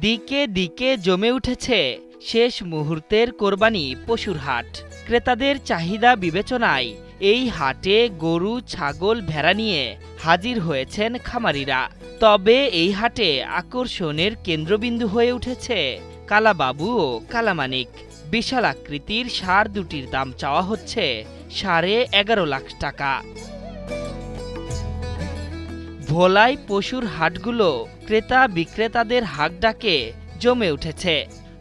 দিকে দিকে জমে উঠেছে শেষ মুহূর্তের কোরবানি পশুর হাট। ক্রেতাদের চাহিদা বিবেচনায় এই হাটে গরু, ছাগল, ভেড়া নিয়ে হাজির হয়েছেন খামারিরা। তবে এই হাটে আকর্ষণের কেন্দ্রবিন্দু হয়ে উঠেছে কালাবাবু ও কালামানিক। বিশাল আকৃতির ষাঁড় দুটির দাম চাওয়া হচ্ছে 11.5 লাখ টাকা। ভোলায় পশুর হাটগুলো ক্রেতা বিক্রেতাদের হাঁকডাকে জমে উঠেছে।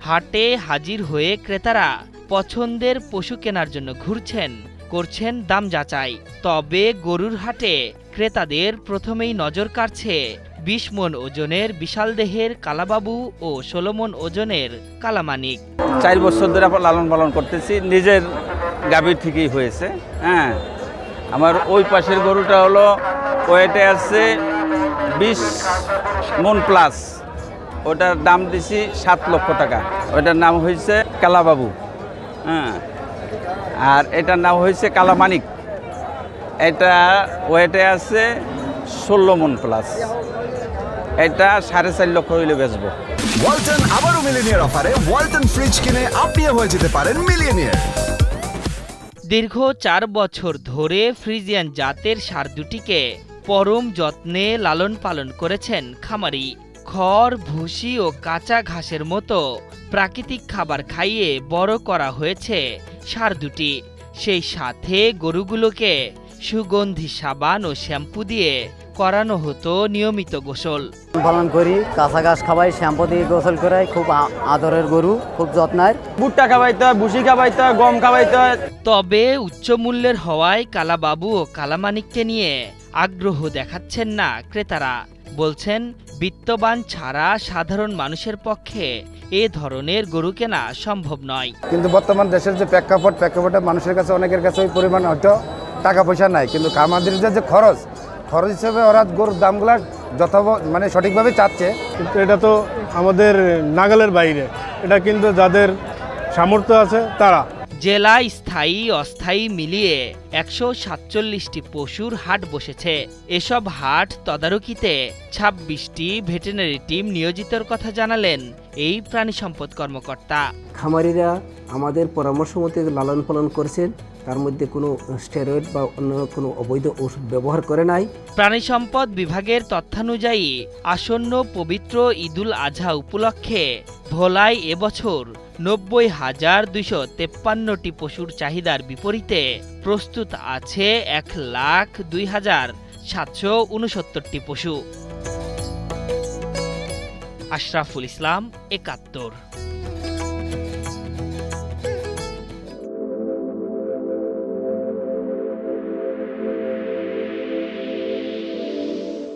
হাটে হাজির হয়ে ক্রেতারা পছন্দের পশু কেনার জন্য ঘুরছেন, করছেন দাম যাচাই। তবে গরুর হাটে ক্রেতাদের প্রথমেই নজর কাড়ছে 20 মণ ওজনের বিশাল দেহের কালাবাবু ও 16 মণ ওজনের কালামানিক। 4 বছর ধরে লালন পালন করতেছি, নিজের গাভীর থেকেই হয়েছে। হ্যাঁ, আমার ওই পাশের গরুটা হলো ওয়েটে আছে 20 মণ প্লাস, ওটার দাম দিছি 7 লক্ষ টাকা। ওটার নাম হয়েছে কালাবাবু। হ্যাঁ, আর এটার নাম হয়েছে কালামানিক। এটা ওয়েটে আছে 16 মণ প্লাস, এটা 4.5 লক্ষ হইলে বেচবো। ওয়ালটন আবারও মিলিয়নিয়ার অফারে ওয়ালটন ফ্রিজ কিনে আপনিও হয়ে যেতে পারেন মিলিয়নিয়ার। দীর্ঘ 4 বছর ধরে ফ্রিজিয়ান জাতের ষাঁড় দুটিকে পরম যত্নে লালন পালন করেছেন খামারি। খড়, ভুসি ও কাঁচা ঘাসের মতো প্রাকৃতিক খাবার খাইয়ে বড় করা হয়েছে ষাঁড় দুটি। সেই সাথে গরুগুলোকে সুগন্ধি সাবান ও শ্যাম্পু দিয়ে করানো হতো নিয়মিত গোসল। পালন করি, কাঁচা ঘাস খাওয়াই, শ্যাম্পু দিয়ে গোসল করাই। খুব আদরের গরু, খুব যত্নের। ভুট্টা খাওয়াইতে হয়, ভুসি খাওয়াইতে হয়, গম খাওয়াইতে হয়। তবে উচ্চ মূল্যের হওয়ায় কালাবাবু ও কালামানিককে নিয়ে আগ্রহ দেখাচ্ছেন না ক্রেতারা। বলছেন, বিত্তবান ছাড়া সাধারণ মানুষের পক্ষে এ ধরনের গরু কেনা সম্ভব নয়। কিন্তু বর্তমান দেশের যে প্রেক্ষাপটে মানুষের কাছে, অনেকের কাছে ওই পরিমাণ হয়তো টাকা পয়সা নাই, কিন্তু খামারদের যে খরচ হিসেবে ওরা গরুর দামগুলা মানে সঠিকভাবে চাচ্ছে। কিন্তু এটা তো আমাদের নাগালের বাইরে, এটা কিন্তু যাদের সামর্থ্য আছে তারা। জেলায় স্থায়ী অস্থায়ী মিলিয়ে 147টি পশুর হাট বসেছে। এসব হাট তদারকিতে 26টি ভেটেরিনারি টিম নিয়োজিতর কথা জানালেন এই প্রাণী সম্পদ কর্মকর্তা। খামারিরা আমাদের পরামর্শ মতো লালন পালন করছেন, তার মধ্যে কোনো স্টেরয়েড বা অন্য কোনো অবৈধ ওষুধ ব্যবহার করে নাই। প্রাণী সম্পদ বিভাগের তথ্যানুযায়ী আসন্ন পবিত্র ঈদুল আজহা উপলক্ষে ভোলায় এবছর 90,253টি পশুর চাহিদার বিপরীতে প্রস্তুত আছে 1,02,769টি পশু। আশরাফুল ইসলাম, ৭১।